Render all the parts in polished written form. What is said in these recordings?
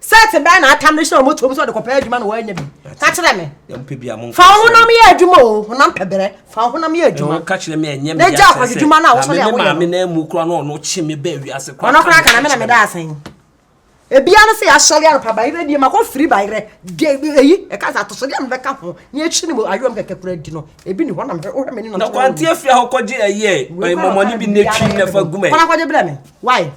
set ban atam no moto so de kopa adwuma no wanya bi ka kire me yam pe bia mo fa honam ye adwuma o honam pebere fa honam ye adwuma ka kire me enyem ya ja kwa adwuma na wo so ya wo ma me na mu kura no no chi me ba wi ase kwa ono kura kana me na me da asen ebia no se ya sori aropa ba ire die makọ free ba ire eyi e ka za to so dia me beka ho ni echi ni mo ayom keke kura di no ebi ni honam o hwe me ni no na kwanti afia ho koje aye momoni bi na twi na fa gume kwana kwaje bla me why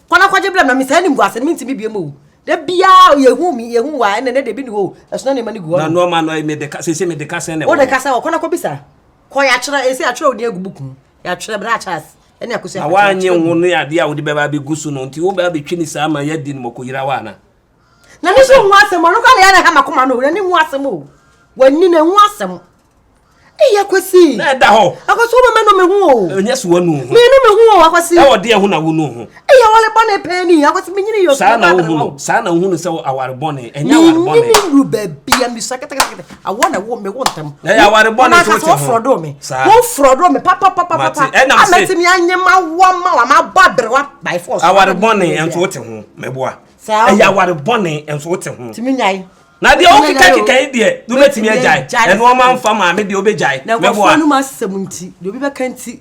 kwana kwaje bla me say ni mgu ase mi ntimi bie mo de bia yehu wa ene de bi ni ho eso na mani gu na no ma no me de ka se me de ka se ne o de ka se o kwana kwa bisa ko ya kira esi a kira odi agubuku ya kira bra chas ene akosi a wanye hu no ya de a wo de beba be gusu no nti wo ba be twi ni sa ma ya di ni mokoyira wa na ni so hu asem no ka na ya na ha makoma no ni hu asem o wani na hu asem iya kwesi na da ho akoso ma no me hu o nya so wanu hu me no me hu o akosi e wo de hu na wo no hu iya wale bone pani akosi me nyini yo sa na hu no se aware bone enya aware bone ni ru ba bia mi sakata I want wo me wontam ya aware bone so ti wo frodo me wo frodo me papa ameti mi anyema wa ma badre wa by force aware bone enso wo ti hu meboa ya aware bone enso wo ti hu timi nyai na de o kika ide du betimi ajai eno o ma mfa ma me de obejai mebo anu ma semunti de obi be kanti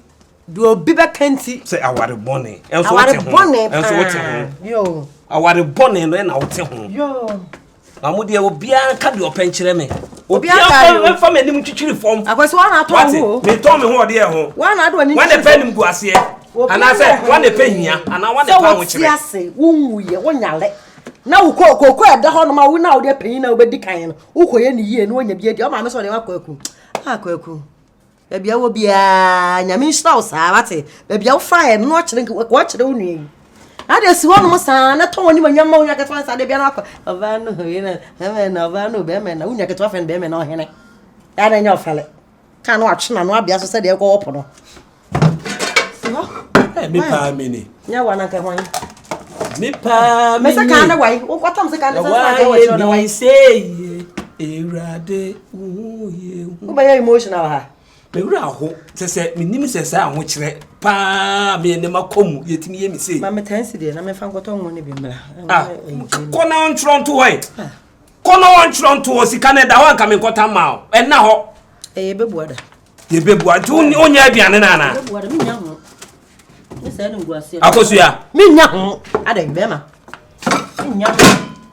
do obi be kanti say aware bone enso wote ho yo aware bone no na wote ho yo amudi e obi an ka de openkire me obi an fa me nim twitwiri fom akwese wa na to ho me to me ho de e ho wa na do ni wa de pe nim gu ase ana se wa de pe hia ana wa de pa ho kire so ase wonwuye wonyale na ukoko eda ho no ma wo na wo de panyin na obedi kan no ukoye ni yie no onya bia di o ma me so de akwaku akwaku e bia wo bia nyame nshira wo saa bate e bia wo fa e no kire wo kire wo nui ade si ho no sa na to woni manyam wo nya ketwa sa de bia na akwa ova no ye na ova no be me na wo nya ketwa fe be me na ohene ya na nya ofale ka no atwe no abia so se de ko wopo no si ho e mi pa mi ni nya wa na ka hwan Mipa me se kan wai o kwatam se kan se ka wa chiro na wai say erade uye u ba ya emotional ha me wura ho se me nim se sa ho kire pa me ne makomu yetimi ye mi say ma me tansi de na me fa nkoto ngo ne bi mra kona on tronto hoy kona on tronto o sika ne da ho anka me nkota ma o na ho bebuada ye bebuada tu onya aduane na na bebuada mi nya ho ese na nguase akosu ya mi nya ho ade bema mi nya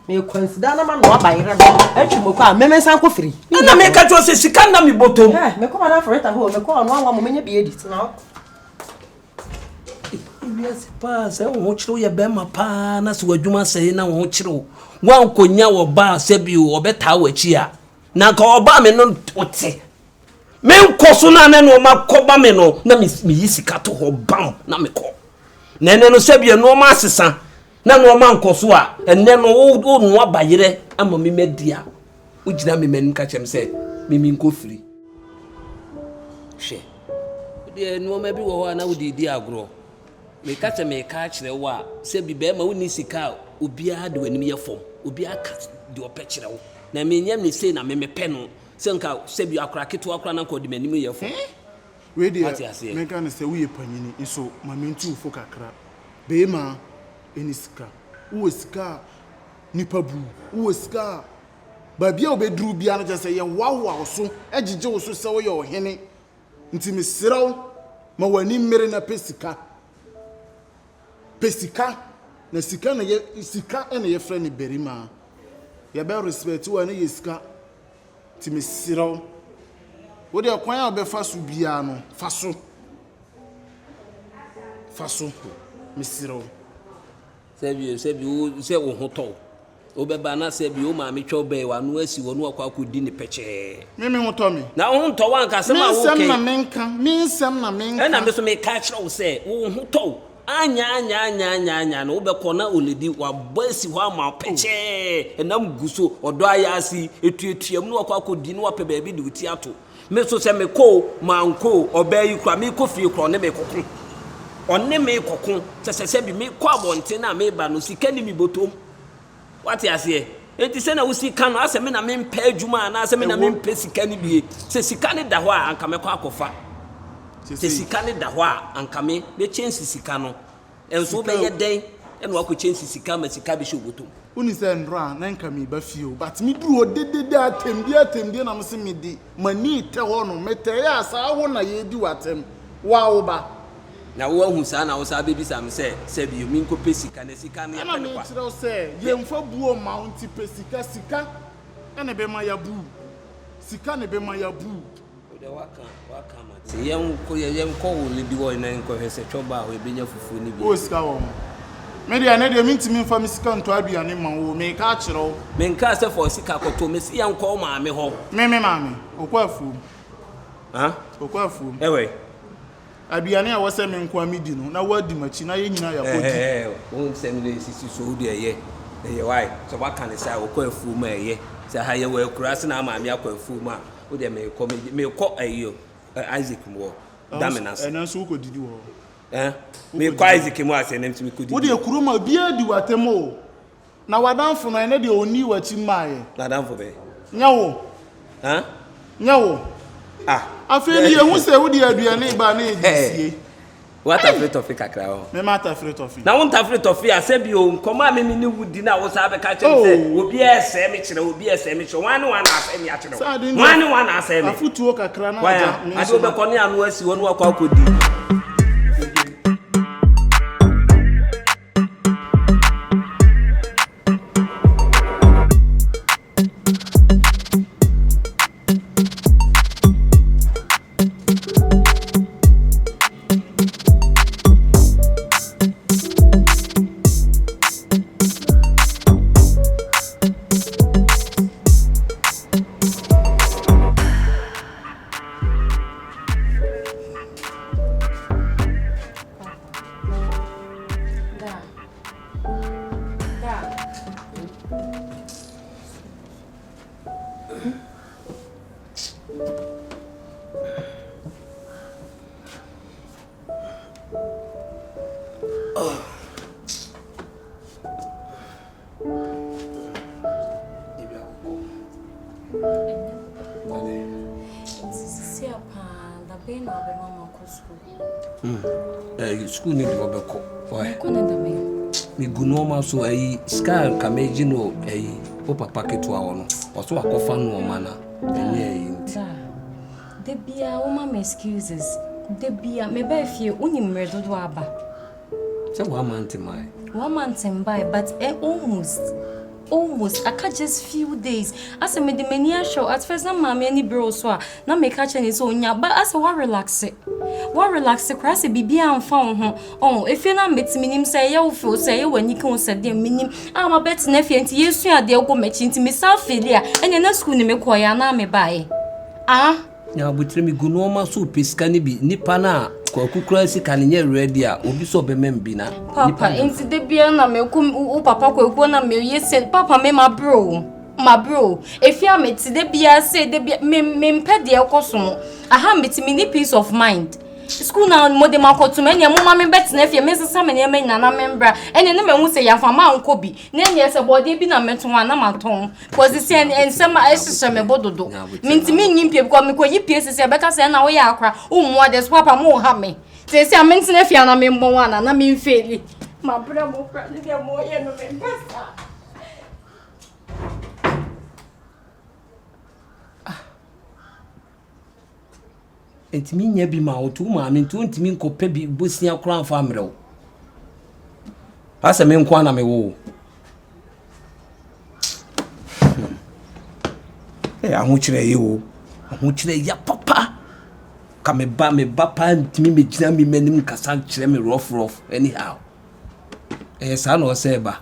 me consider na ma no abayira do atwumoko a me san ko firi na me ka jo se sika na mi botom me ko ma na foreta ho me ko no anwa mo menya bi edit na yes pa se wo chiro ye bema pa na se wadwuma se na wo chiro wan konya wo ba se bi wo beta wachi a na ka oba me no ote me nkoso na ne no makoba me no na mi yisika to ho bam na me ko na ne no se bi no ma asesa na no ma nkoso a enne no wo no abayire ama mi media wo gina me manim ka chem se mi nko firi hwe de no ma bi wo ho na wo di agro me ka che me ka kire wo a se bi be ma wo ni sika obi a de wanim ye fom obi aka de ope kire wo na me nyam ni sei na me pe no senka sebi akra keto akra na ko de manim ye fo we dey me kan say we panyini nso ma me ntu fo kakra be ma eniska wo sika nipa bu wo sika ba bia obedru bia na say ye wawa so agige wo so se wo ye ohene nti me siraw ma wani mere na pesika na sika na ye sika na ye frɛ ni berima ye be respect wo na ye sika ti me siraw wo de kwan a be faso bia no faso me siraw sebi wo se wo hoto o be ba na sebi o ma me twa be wa no asi wo no akwa akodi ni peche me hoto me na wo hoto wa nka se ma wo ke me nsem na menka na me so me ka kire wo se wo hoto anya no be kona oledi wa boisi ho ama peche enam guso odo ayasi etuetuam no akwa akodi no ape ba bi de uti ato me so se me ko manko obayi kra me ko fie kra ne me kokon onne me kokon se bi me ko abonte na me ba no sika ni mi botom what you say enti se na wo sika no ase me na me mpa adwuma na ase me na me mpa sika ni bie se sika ni da ho a anka me ko akofa se sika ne da ho a anka me chance sika no enso be ye den and what could change sika ma sika bi shobotum uni say ndra na nka me ba fie o but me duru odedede atemdi na me se me di mani te ho no mete ya sa wo na ye di watem wa wo ba na wo hu sa na wo sa be bi sam say bi mi nko pesika na sika na ya me kire say ye mfa buo mount pesika sika ene be ma ya bu sika ne be ma ya bu o de waka mate yem ko wo le bi wo na nko hwese twoba o be nya fufu ni bi o sika wo media na de minti mi fa mi sika nto aduane ma wo me ka kire me nka se for sika koto me si yan ko ma me ho me maame okwafu ha okwafu ewe aduane a wo se me nko amidi no na wadi machi na ye nyina ya kodi won se me sisi so de ye why so waka ne sai okwafu ma ye se ha ye we kura se na ma me akwafu ma o de me ko ayo Isaac mo dominance ena so ko didi wo me ko Isaac mo ase nem timi ko didi wo de kuruma bia di watemo na wadanfo no ene de oni wachi maaye wadanfo be nyawo nyawo afeli ye hu se wo di aduane ba na edisie what afraid of kakra o me mata afraid of na won afraid of ase bi o nkoma me ni wudi na wo sa be ka chem se obi ese me kire obi ese me kire wan na ase me akire wan na ase me afutuo kakra na aja ade obe ko ni anu asi wonu akwa akodi school ni do obeko why me guno ma so sky kameji no o papa ketu a wono o so akofa no ma na enye nti de bia o ma excuses de bia me ba fie unim redodo aba say 1 month mai 1 month by but almost I catch just few days as me the mania show at first na mama any bro so na me catch any so nya but as wa relax crass bibia amfa ho if you na metimi nim say ye wo feel say ye wani kan say dem minim ama bet na fie nti yesu ade go machi nti me sa felia enya na school ni me koya na me bae nya butire mi guno ma so peska ni bi nipa na kwakukura sika ne nye ready a obi so be membi na papa nti de bia na me kum u papa kwaku na me yese papa me my bro if you me ti de bia say de bia me mpede ekoso aha metimi ni peace of mind school na mo de makoto me ne mo ma me bet na fie me sesa me ne me nana membra ene ne me hu se yafa ma nko bi ne ne se bode bi na meto na maton cause se en sema ehye me bododo mintimi nyimpie bi ko me ko yipie se be ka se na wo ya akra ummo de papa mo ha me se amenti na fie na me mbon wana na me mfeli ma bra mo pra ne de mo ye no me pesa entimi nya bi ma otu ma me ntu ntimi nkope bi bosia kora amfa amrew asa me nkwa na me wo ahukire yi wo ahukire ya papa ka me ba pa ntimi me gina me manim kasa kire me rough anyhow sa na o se ba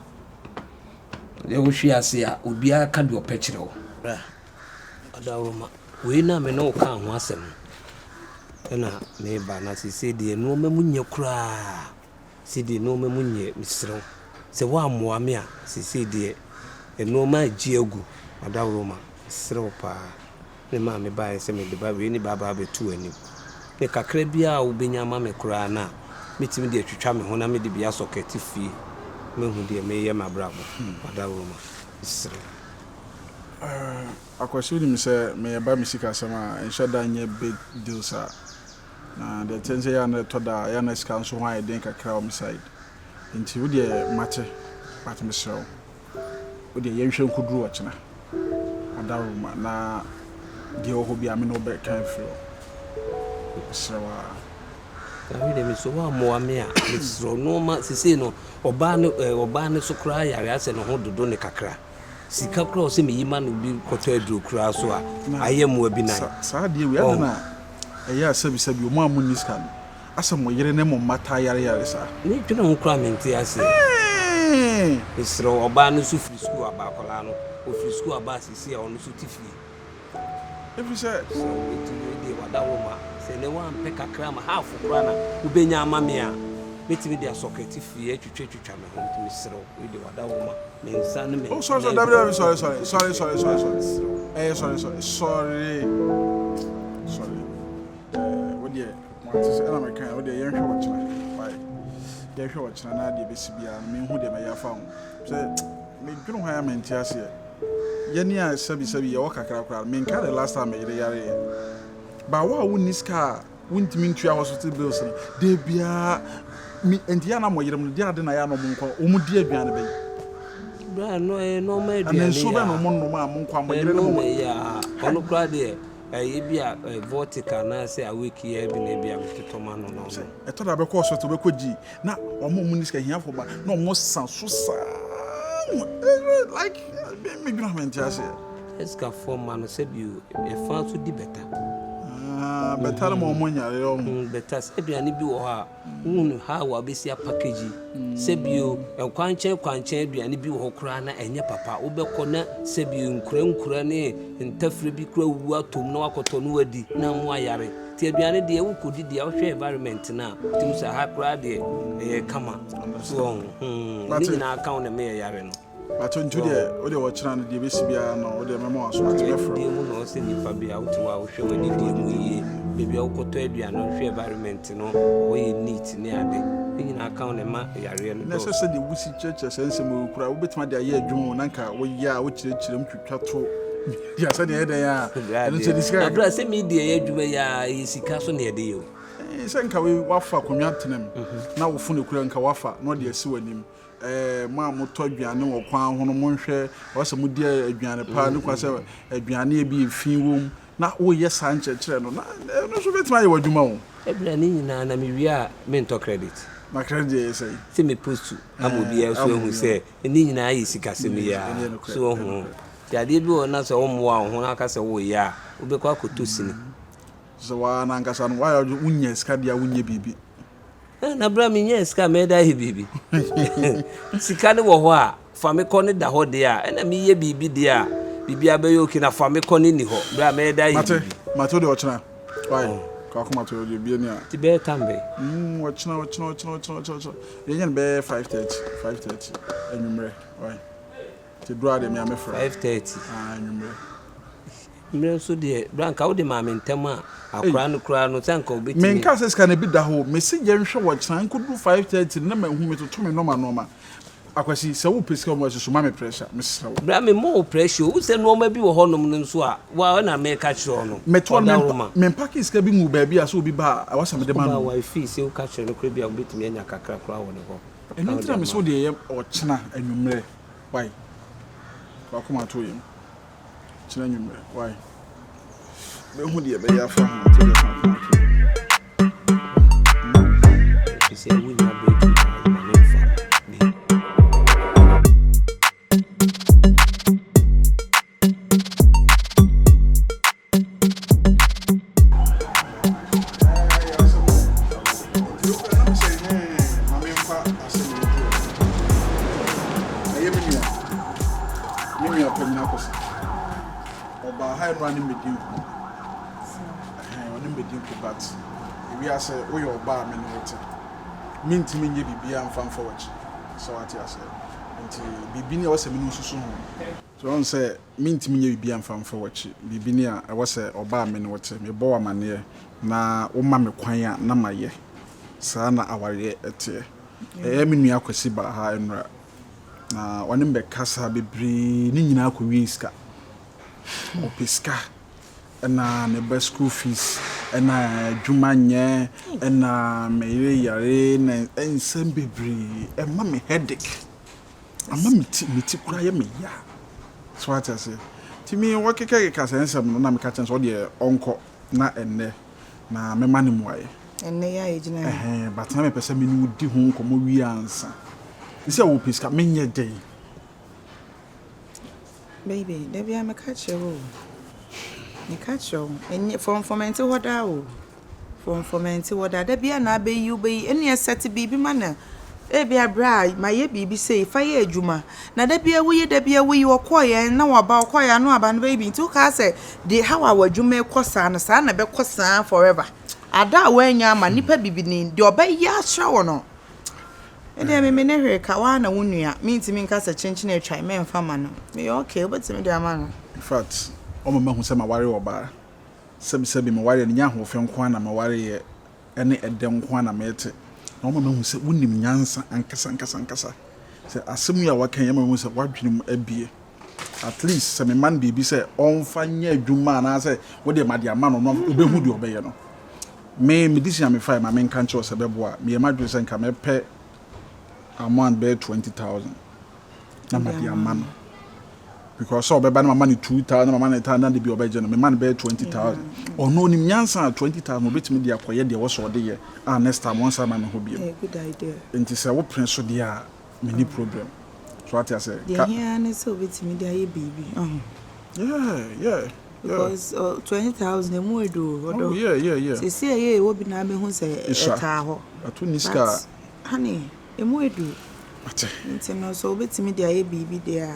ye wo hwi ase a obi aka de opekire wo adawoma we na me no ka ho asem na me ba na se de no mamunye kura se de no mamunye misro se wa moa me a se de no ma giagu adawoma sro pa ne ma me ba se me de ba we ni baba betu ani ne kakra bia wo benya ma me kura na metimi de twetwa me ho na me de bia socket fie me hu de me ye mabrabo adawoma sro akwashiri mi se me ba mi sika sama enshada nye big deal sa na the things ya na to da ya na sika so hwan den kakra on side nti wo de mate but me show wo de yenhwe nkuduru ochina adaruma na de ho bia me no be kan fro srawa David me so wa mo ame a sro no ma sisi no oba ne so kra yare ase no ho dodo ne kakra sika kra o se me yima no bi koto aduro kra so a ayem wa bi nan sa de wi adana eya sabi o mo amuni ska no asa mo yere ne mo mata yare sa ni twena ho kra menti ase sro oba ne so free school aba kola no o free school aba sisi a ono so tifi every say so it dey wadawoma se ne wan pe kakra ma half kra na ubenya amame a betimi dia socket fie atwitwa me ho ntimi sero we dey wadawoma me nsa ne me sorry what dey want to say American what dey yenhwe watchna why yenhwe watchna na dey besi bia me hu dey me yafa ho say me dwunu ho ya menti ase yeni a sabi ye wakakra kra me nka the last time me yare ba wa woni ska wontimi ntua hospital bills no de bia mi entia na mo yerem de ade na ya no mo nko o mu di aduane be bra no no ma aduane ya so be no mo no ma mo nko mo yere no mo ya ono kra de e bia vertical na say aweki ya bi na bia mtotoma no no e to da be ko hospital be ko ji na o mo mu niska hia fo ba na o mo san so sa like me gonna mentia say eska form man say bi e fa so di better better mo mo nyare o better aduane bi wo ha unu ha wa besia package sebio kwanchan aduane bi wo kura na enye papa wo bekọ na sebio nkura ne ntafre bi kura wu atom na wakoto no wadi na mo ayare ti aduane de wo kodi de wo hwe environment na tim sa ha kura de kama so ni na account na me yare no bato ntude o de wo kira no de besi bia no o de memo aso ati befro de mu no se nipa bia wo tiwa wo hwe wani de mu yi bebia wo koto aduane no hwe environment no wo ye neat ne ade ni na account na ma yare no na se de wusi church sense mu kura wo betima de aye adwum nanka wo ya wo kirem twitwa to ya se de ede ya no se disika abra se mi de adwuma ya sika so ne ede yo se nka we wafa konwa tenem na wo fu ne kura nka wafa no de asi wanim ma moto aduane wo kwan ho no monhwe wase mudi aduane pa ne kwase aduane bi fin wom na wo ye sanche kire no na no so betima ye wadwuma wo ebra ni nyina na me wi a mento credit ma credit say se me post amodi ya so hu se ni nyina ye sika se me ya so hu ya de bi wona so wo mo ho na aka se wo ya wo be kwa koto sini so wa na nkasa no wa ya unya sika dia unya bibi na bra mi nye sika me da hi bibi sika ne wo ho a fa me ko ne da ho de a na mi ye bibi de a bibi abeyo ki na fa me ko ne ni ho bra me da hi bibi mate de ochina why ka ko mate de bi ni a ti be tambe ochina ye nyen be 5:30 enumre why ti dura de mi amefra 5:30 enumre mre so de branka wo de ma me ntema akura no kura no tanka obeti me nka se ska na bi da ho me se ye nhwe wo kyan nkodu 5:30 na ma hu me to me normal akwasi se wo pesika mo so ma me pressure me sra wo bra me mo pressure wo se no ma bi wo honom no nso a wa na me ka kire no me to me paki ska bi mu ba bi aso bi ba awasa me de ma no wa fi se wo ka kire no kura bi a obeti me nya kakra kura wo ne ho enu tira me so de ye ochina anwumre why kwa kuma to yim china anwumre why me hu de be ya fa ho to de fa se wo nya be tu ma ne fa running medium. Running medium but we are say we your bar me no water. Mint me ye bibia am fan forward. So what you say? Nti bibi ni was me no susu ho. So on say mint me ye bibia am fan forward. Bibi ni a was say oba me no water. Me bo amane na wo ma me kwan a na maye. Saa na aware ete. Me nua kwasi ba ha enra. Na wani mbe kasa bebre ni nyina akọ wiska. Opiska na ne school fees ɛna adwuma nyɛ ɛna meyere yare na nsɛm bebree ɛma me headache ama me ti kura yɛ me ya so what I say timi wɔkeka sɛ nsɛm no na me ka kyɛn so de ɔnkɔ na ɛnɛ na me ma ne muaye ɛnɛ ya egyina but na me pɛ sɛ me ni wodi ho nkɔmɔ wi ansa isi wo piska me nyɛ dey baby da bia me ka kyerɛ enye from mente hoda o from mente hoda da bia na be you be ene set bibi ma na e bia bra ma ye bibi say fa ye adwuma na da bia wo koye na wo ba koye no aba no baby nti ka say de how our adwuma kosa no sa na be kosa forever ada wa anya ma nipa bibi ni de oba ya hwe wo no ede me ne hwe ka wa na wonua me ntimi nka sa chenchen e try me mfa ma no me okay obetimi de ama no in fact omo ma hu se ma ware oba sebi ma ware nya ho fe nko na ma ware ye ene ede nko na mete na omo ma hu se wonim nyansa ankasa se asemu ya wakan ya ma hu se wadwene abie at least se me man bibi se onfa nya adwuma na se wo de ma de ama no obehu de obeye no me disi me fa ma me nka nche o se beboa me ma dwe se nka me pe amount be 20,000 na ma de ama no because so be ba na mama ni 2,000 mama na 10,000 de bi obeje no me man be 20,000 or no ni nyansa 20,000 obetimi de akoye de wo so de ye next time once am na ho bi good idea enti se wo pren so de a me ni problem so what I say yeah na so obetimi de aye baby yeah because 20,000 mo edo oh yeah se ye wo bi na me hu se eta ho atu niska honey emo edu ate no so betimi de aye bibi de a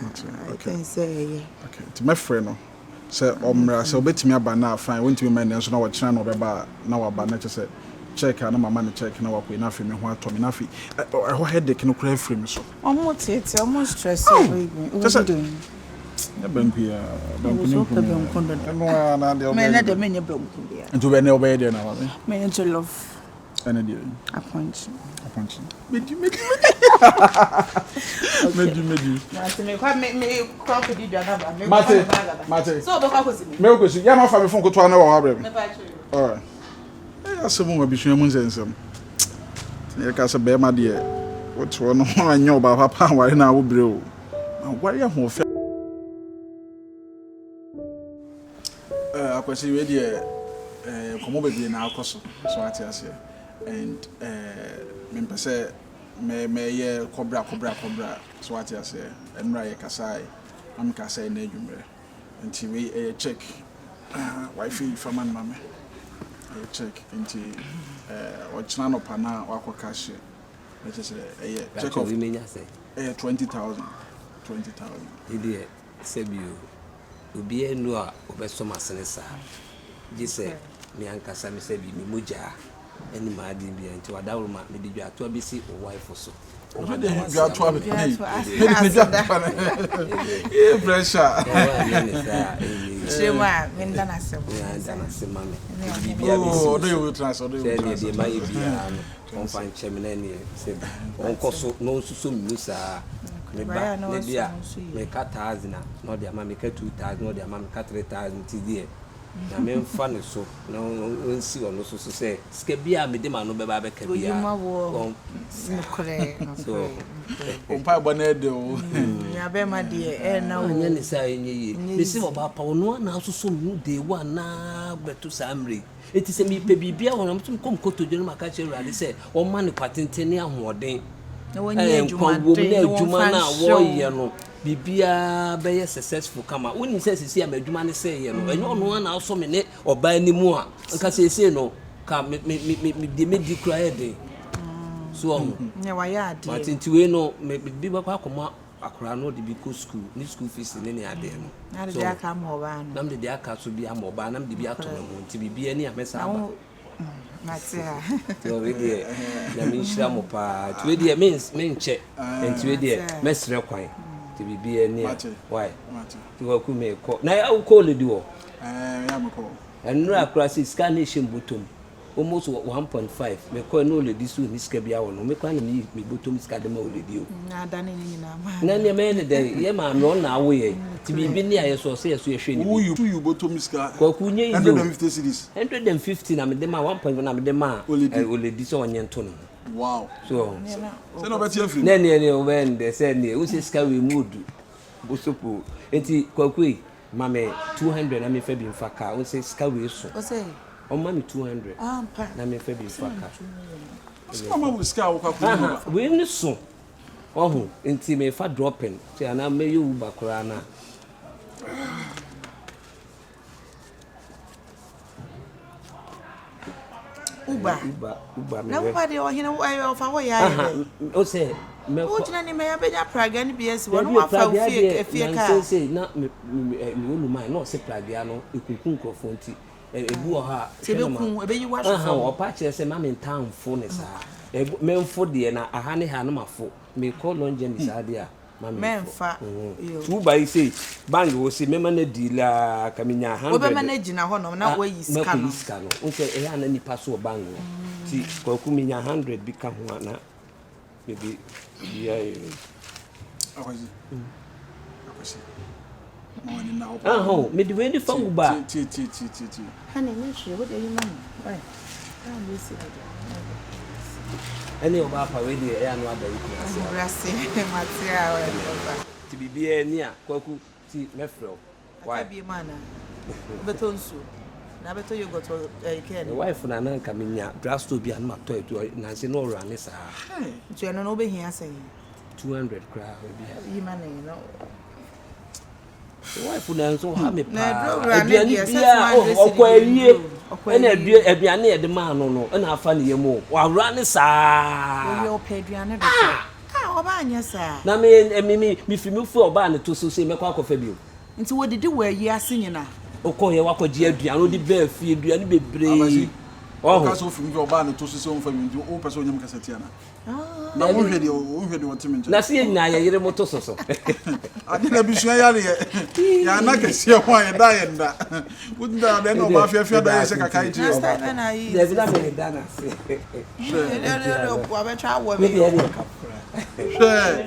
I can say okay to my friend no say omra say obetimi aba na fine won't me man so na wo kira no beba na wa ba na che check na mama ne check na wa ko na fi me ho ato me na fi ho headache no kura frame so almost stress baby ya banku ya banku ni no na de me na de me nya banku bia nto be ne obey de na me to love ene de aponchi Medi. Mate me kwa me kwa ko di dua ba. Mate. So be kwa ko si me. Me ko si. Ya ma fa me phone ko to na wa habre. Me ba chu. All right. Asemu ma bisua mu nsensem. Ne ka se be ma de wo to no anyo ba papa ware na wo bre o. Na ware ho fe. Akwasi we de komo be na akoso. So ati ase. And me pese me ye cobra so what you say enra ye kasai am kasai na adwumre nti we check wifi faman mame check nti o china no pana wako cash let us say check of 20,000 ide sebio obi enu a obeso masene sa ji se me ankasa me sebi me moja any mad Indian to a down me did you to be see or wife so. You are to have it. Pressure. Oh, do you transfer? They might be on fine chairman. On course, no so musa. Me cut 1,000, not their mammy cut 2,000, not their mammy cut 3,000 TD. Na me mfa ne so na onsi ono so say skebia me de ma no beba be kabia so ompa bone de o ya be ma de na anya ne sai enye me si oba pa ono na so so mu de wa na betu samre eti se mi pe bibia wona mtum kom kotodwe ma ka chere ade se o ma ne patentene ahoden na wonye adwuma na wo ye no bibia be ye successful kama woni se sisi amadwuma ne se ye no enyo no na so me ne oba ni mu a nka se no ka me di kra ye de so ne wa ya ade but ntiwe no me bi ba kwa akoma akora no de bi ko school ni school fees ne ade no na de aka ma oba no nam de aka so bi am oba nam de bi ato no nti bibia ni amesa aba Matia. So we dey na me nhira mo pa. Tiwe dey me nche. Tiwe dey mesre kwan. Ti bibia ni. Why? Ti wo ku me ko. Na ya ko le di wo. Ya me ko. Enura akura si scan nation bottom. almost 1.5 me ko no lady so ni sika bia wo no me kwa na me bottom sika de ma wo lady o na da ne ni na ma na ne me ne de ye ma no na wo ye ti bibi ni aye so ye hwe ni who you bottom sika kwa kunye izo 150 cedis 150 na me de ma 1.5 na me de ma o lady so onye nto no wow so say no better free ne o ben de say ne o se sika we mood bosopo enti kwa kui mame 200 na me fa bi mfa ka o se sika we so o say o mami 200 pa na me fa bi mfa ka mama we sika wo ka ku we ni so ohu enti me fa dropping ti ana me yu ba kura na uba me na uba de o hina o fa ho ya o se me o tina ni me ya benya praga ni BS wonu wa fa fie ka say na me wonu mai no se praga no ekunkun krofo nti ebu o ha tebekun ebeyi wa so o pa che se ma me ntamfo ne sa me mfo de na aha ne ha no mafo me call lonje ni sa de a ma me mfa yo tu ba say bang wo se me ma na dealer kaminya 100 wo be manage na ho no na wo yi scan no unse e ya na nipa so bang wo ti kwa ku minya 100 bi ka ho na maybe yeah akwasi moni na ho me de we fa uba ti hane ni shi wo de yi mama ai dan be si any oba pa we de ya no ada yi ko brase matia we ti bibia ni a kwa ku ti mefro why be mana betonsu na beto yogurt ken the wife na na kaminya drasto bi an ma to na se no run sa tu eno no be hia say 200 kra bi yi mana no the wife na so ha me pa aduane bia okwa awie ena aduane e de ma no na afa ne yemu wa run sa yo pe aduane do oba anya sa na me fi fu oba ne to so se me kwa akofa bio nti wo didi wa yi ase nyina okọ ye wakọji aduane odi be fi aduane bebre oh ka so fi mi oba ne to so se on fa mi o person nyam kaseti ana na wo hwede o timi nche na se nyina ye yire moto so ade na bi sua ya ye ya na kese ho ya da ye nda wunda de no ba fia da ye se kaka iji o ba ye bi na me da na se wa be twa wo me me ye kapra